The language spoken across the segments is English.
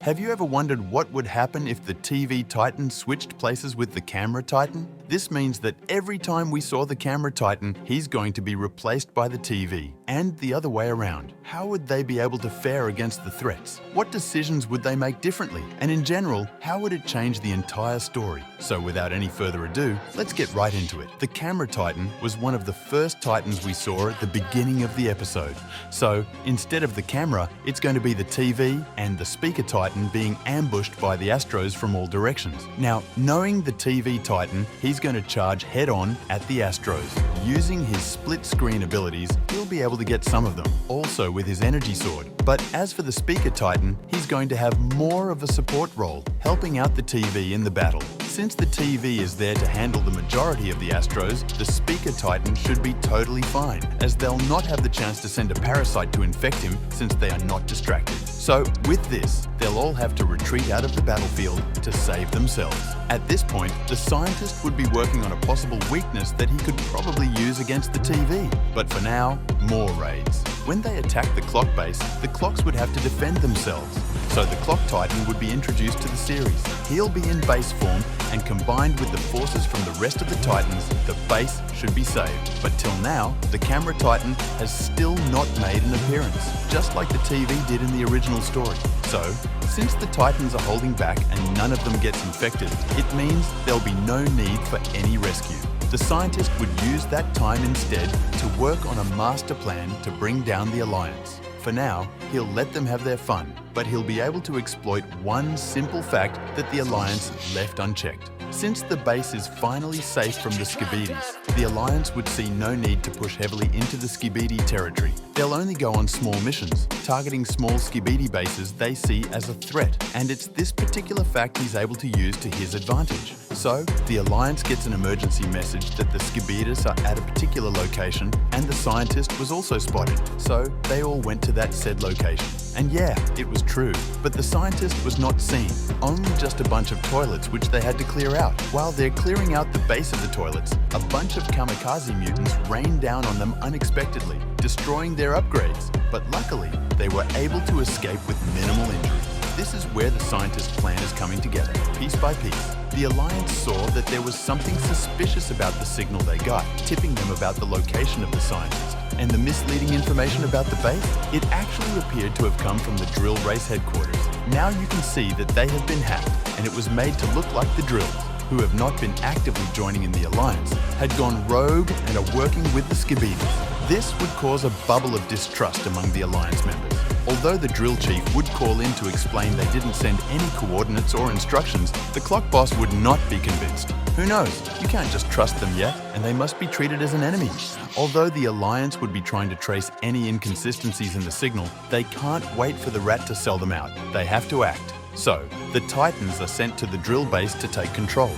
Have you ever wondered what would happen if the TV Titan switched places with the camera Titan? This means that every time we saw the camera Titan, he's going to be replaced by the TV, and the other way around. How would they be able to fare against the threats? What decisions would they make differently? And in general, how would it change the entire story? So without any further ado, let's get right into it. The camera Titan was one of the first Titans we saw at the beginning of the episode. So instead of the camera, it's going to be the TV and the speaker Titan being ambushed by the Astros from all directions. Now, knowing the TV Titan, he's going to charge head-on at the Astros. Using his split-screen abilities, he'll be able to get some of them, also with his energy sword. But as for the speaker Titan, he's going to have more of a support role, helping out the TV in the battle. Since the TV is there to handle the majority of the Astros, the speaker Titan should be totally fine, as they'll not have the chance to send a parasite to infect him since they are not distracted. So with this, they'll all have to retreat out of the battlefield to save themselves. At this point, the scientist would be working on a possible weakness that he could probably use against the TV. But for now, more raids. When they attack the clock base, the clocks would have to defend themselves. So the Clock Titan would be introduced to the series. He'll be in base form, and combined with the forces from the rest of the Titans, the base should be saved. But till now, the Camera Titan has still not made an appearance, just like the TV did in the original story. So, since the Titans are holding back and none of them gets infected, it means there'll be no need for any rescue. The scientist would use that time instead to work on a master plan to bring down the Alliance. For now, he'll let them have their fun, but he'll be able to exploit one simple fact that the Alliance left unchecked. Since the base is finally safe from the Skibidis, the Alliance would see no need to push heavily into the Skibidi territory. They'll only go on small missions, targeting small Skibidi bases they see as a threat, and it's this particular fact he's able to use to his advantage. So, the Alliance gets an emergency message that the Skibidis are at a particular location, and the scientist was also spotted, so they all went to that said location. And yeah, it was true, but the scientist was not seen, only just a bunch of toilets which they had to clear out. While they're clearing out the base of the toilets, a bunch of kamikaze mutants rained down on them unexpectedly, destroying their upgrades. But luckily, they were able to escape with minimal injury. This is where the scientist's plan is coming together, piece by piece. The Alliance saw that there was something suspicious about the signal they got, tipping them about the location of the scientist. And the misleading information about the base? It actually appeared to have come from the drill race headquarters. Now you can see that they have been hacked, and it was made to look like the drills, who have not been actively joining in the Alliance, had gone rogue and are working with the Skibidis. This would cause a bubble of distrust among the Alliance members. Although the drill chief would call in to explain they didn't send any coordinates or instructions, the clock boss would not be convinced. Who knows? You can't just trust them yet, and they must be treated as an enemy. Although the Alliance would be trying to trace any inconsistencies in the signal, they can't wait for the rat to sell them out. They have to act. So, the Titans are sent to the drill base to take control.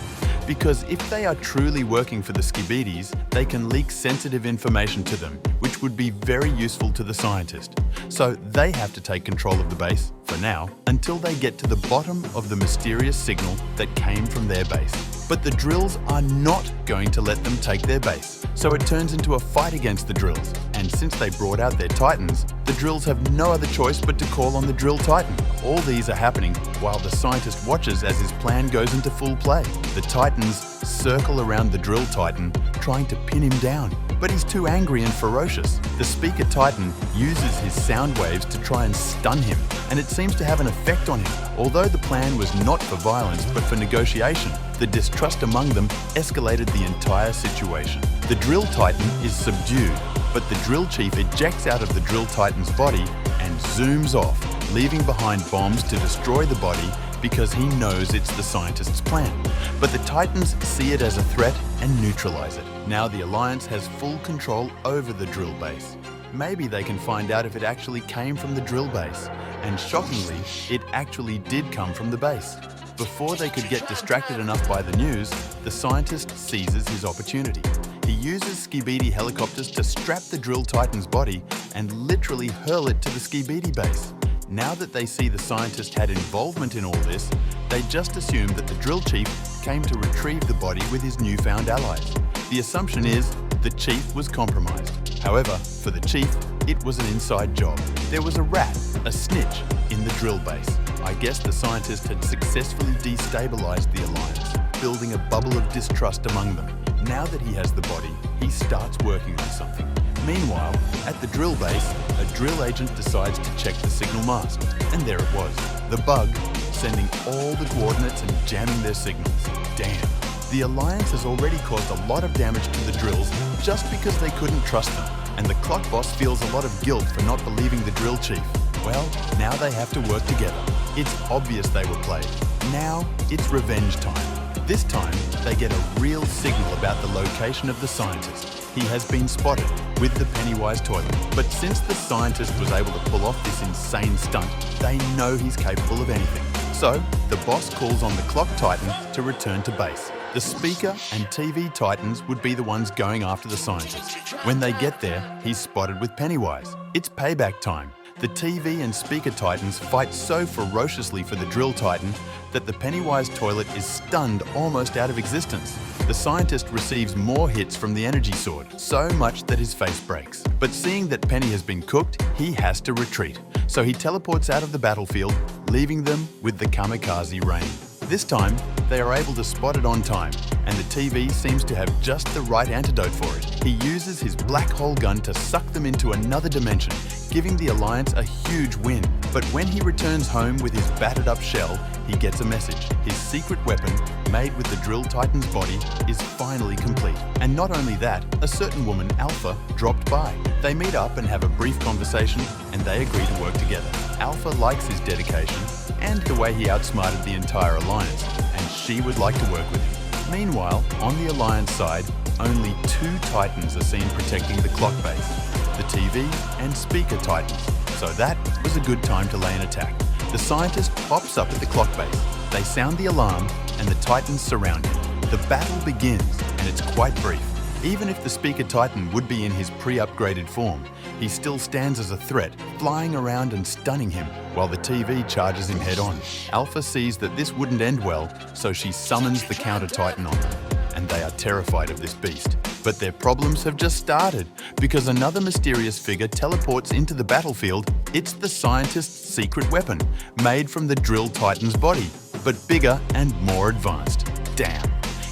Because if they are truly working for the Skibidis, they can leak sensitive information to them, which would be very useful to the scientist. So they have to take control of the base, for now, until they get to the bottom of the mysterious signal that came from their base. But the drills are not going to let them take their base, so it turns into a fight against the drills. And since they brought out their Titans, the drills have no other choice but to call on the drill Titan. All these are happening while the scientist watches as his plan goes into full play. The Titans circle around the drill Titan, trying to pin him down. But he's too angry and ferocious. The speaker Titan uses his sound waves to try and stun him, and it seems to have an effect on him. Although the plan was not for violence but for negotiation, the distrust among them escalated the entire situation. The drill Titan is subdued, but the drill chief ejects out of the drill Titan's body and zooms off, leaving behind bombs to destroy the body because he knows it's the scientist's plan. But the Titans see it as a threat and neutralize it. Now the Alliance has full control over the drill base. Maybe they can find out if it actually came from the drill base. And shockingly, it actually did come from the base. Before they could get distracted enough by the news, the scientist seizes his opportunity. He uses Skibidi helicopters to strap the drill Titan's body and literally hurl it to the Skibidi base. Now that they see the scientist had involvement in all this, they just assume that the drill chief came to retrieve the body with his newfound allies. The assumption is the chief was compromised. However, for the chief, it was an inside job. There was a rat, a snitch, in the drill base. I guess the scientist had successfully destabilized the Alliance, building a bubble of distrust among them. Now that he has the body, he starts working on something. Meanwhile, at the drill base, a drill agent decides to check the signal mast. And there it was, the bug, sending all the coordinates and jamming their signals. Damn. The Alliance has already caused a lot of damage to the drills just because they couldn't trust them. And the clock boss feels a lot of guilt for not believing the drill chief. Well, now they have to work together. It's obvious they were played. Now, it's revenge time. This time, they get a real signal about the location of the scientist. He has been spotted with the Pennywise toilet. But since the scientist was able to pull off this insane stunt, they know he's capable of anything. So, the boss calls on the Clock Titan to return to base. The Speaker and TV Titans would be the ones going after the scientist. When they get there, he's spotted with Pennywise. It's payback time. The TV and Speaker Titans fight so ferociously for the Drill Titan that the Pennywise toilet is stunned almost out of existence. The scientist receives more hits from the energy sword, so much that his face breaks. But seeing that Penny has been cooked, he has to retreat. So he teleports out of the battlefield, leaving them with the kamikaze rain. This time, they are able to spot it on time, and the TV seems to have just the right antidote for it. He uses his black hole gun to suck them into another dimension, giving the Alliance a huge win. But when he returns home with his battered up shell, he gets a message. His secret weapon, made with the Drill Titan's body, is finally complete. And not only that, a certain woman, Alpha, dropped by. They meet up and have a brief conversation, and they agree to work together. Alpha likes his dedication and the way he outsmarted the entire Alliance, and she would like to work with him. Meanwhile, on the Alliance side, only 2 Titans are seen protecting the clock base, the TV and Speaker Titans. So that was a good time to lay an attack. The scientist pops up at the clock base. They sound the alarm and the Titans surround him. The battle begins, and it's quite brief. Even if the Speaker Titan would be in his pre-upgraded form, he still stands as a threat, flying around and stunning him, while the TV charges him head-on. Alpha sees that this wouldn't end well, so she summons the Counter-Titan on them, and they are terrified of this beast. But their problems have just started, because another mysterious figure teleports into the battlefield. It's the scientist's secret weapon, made from the Drill Titan's body, but bigger and more advanced. Damn.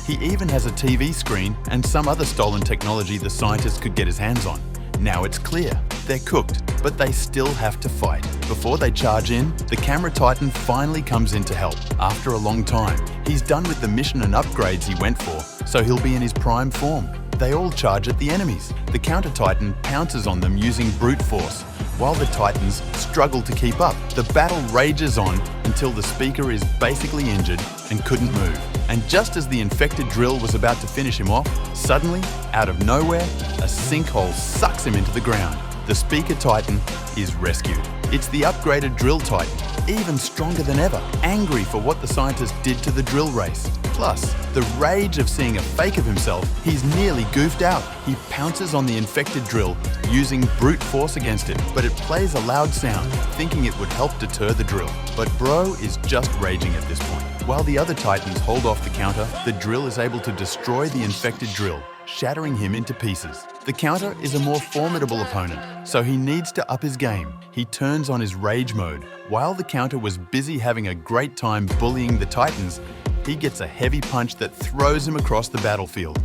He even has a TV screen and some other stolen technology the scientist could get his hands on. Now it's clear, they're cooked, but they still have to fight. Before they charge in, the Camera Titan finally comes in to help. After a long time, he's done with the mission and upgrades he went for, so he'll be in his prime form. They all charge at the enemies. The Counter Titan pounces on them using brute force, while the Titans struggle to keep up. The battle rages on until the Speaker is basically injured and couldn't move. And just as the infected drill was about to finish him off, suddenly, out of nowhere, a sinkhole sucks him into the ground. The Speaker Titan is rescued. It's the upgraded Drill Titan, even stronger than ever, angry for what the scientist did to the drill race. Plus, the rage of seeing a fake of himself, he's nearly goofed out. He pounces on the infected drill, using brute force against it, but it plays a loud sound, thinking it would help deter the drill. But Bro is just raging at this point. While the other Titans hold off the counter, the drill is able to destroy the infected drill, shattering him into pieces. The counter is a more formidable opponent, so he needs to up his game. He turns on his rage mode. While the counter was busy having a great time bullying the Titans, he gets a heavy punch that throws him across the battlefield.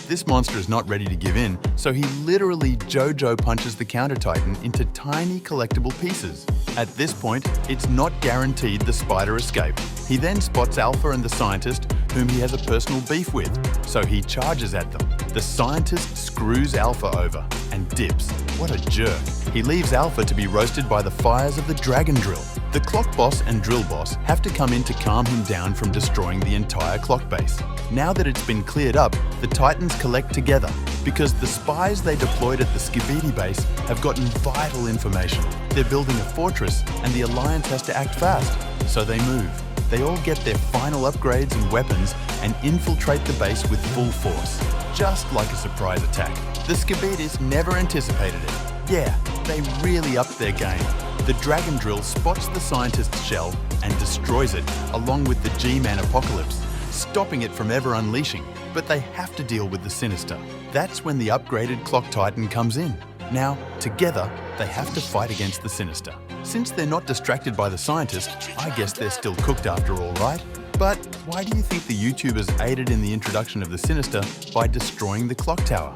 This monster is not ready to give in, so he literally JoJo punches the Counter Titan into tiny collectible pieces. At this point, it's not guaranteed the spider escape. He then spots Alpha and the scientist, whom he has a personal beef with, so he charges at them. The scientist screws Alpha over and dips. What a jerk. He leaves Alpha to be roasted by the fires of the Dragon Drill. The Clock Boss and Drill Boss have to come in to calm him down from destroying the entire clock base. Now that it's been cleared up, the Titans collect together because the spies they deployed at the Skibidi base have gotten vital information. They're building a fortress and the Alliance has to act fast, so they move. They all get their final upgrades and weapons and infiltrate the base with full force, just like a surprise attack. The Skibidis never anticipated it. Yeah, they really upped their game. The Dragon Drill spots the scientist's shell and destroys it, along with the G-Man Apocalypse, stopping it from ever unleashing. But they have to deal with the Sinister. That's when the upgraded Clock Titan comes in. Now, together, they have to fight against the Sinister. Since they're not distracted by the scientist, I guess they're still cooked after all, right? But why do you think the YouTubers aided in the introduction of the Sinister by destroying the clock tower?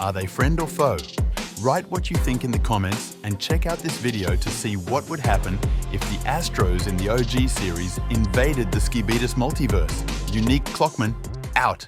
Are they friend or foe? Write what you think in the comments and check out this video to see what would happen if the Astros in the OG series invaded the Skibidi Multiverse. Unique Clockman, out!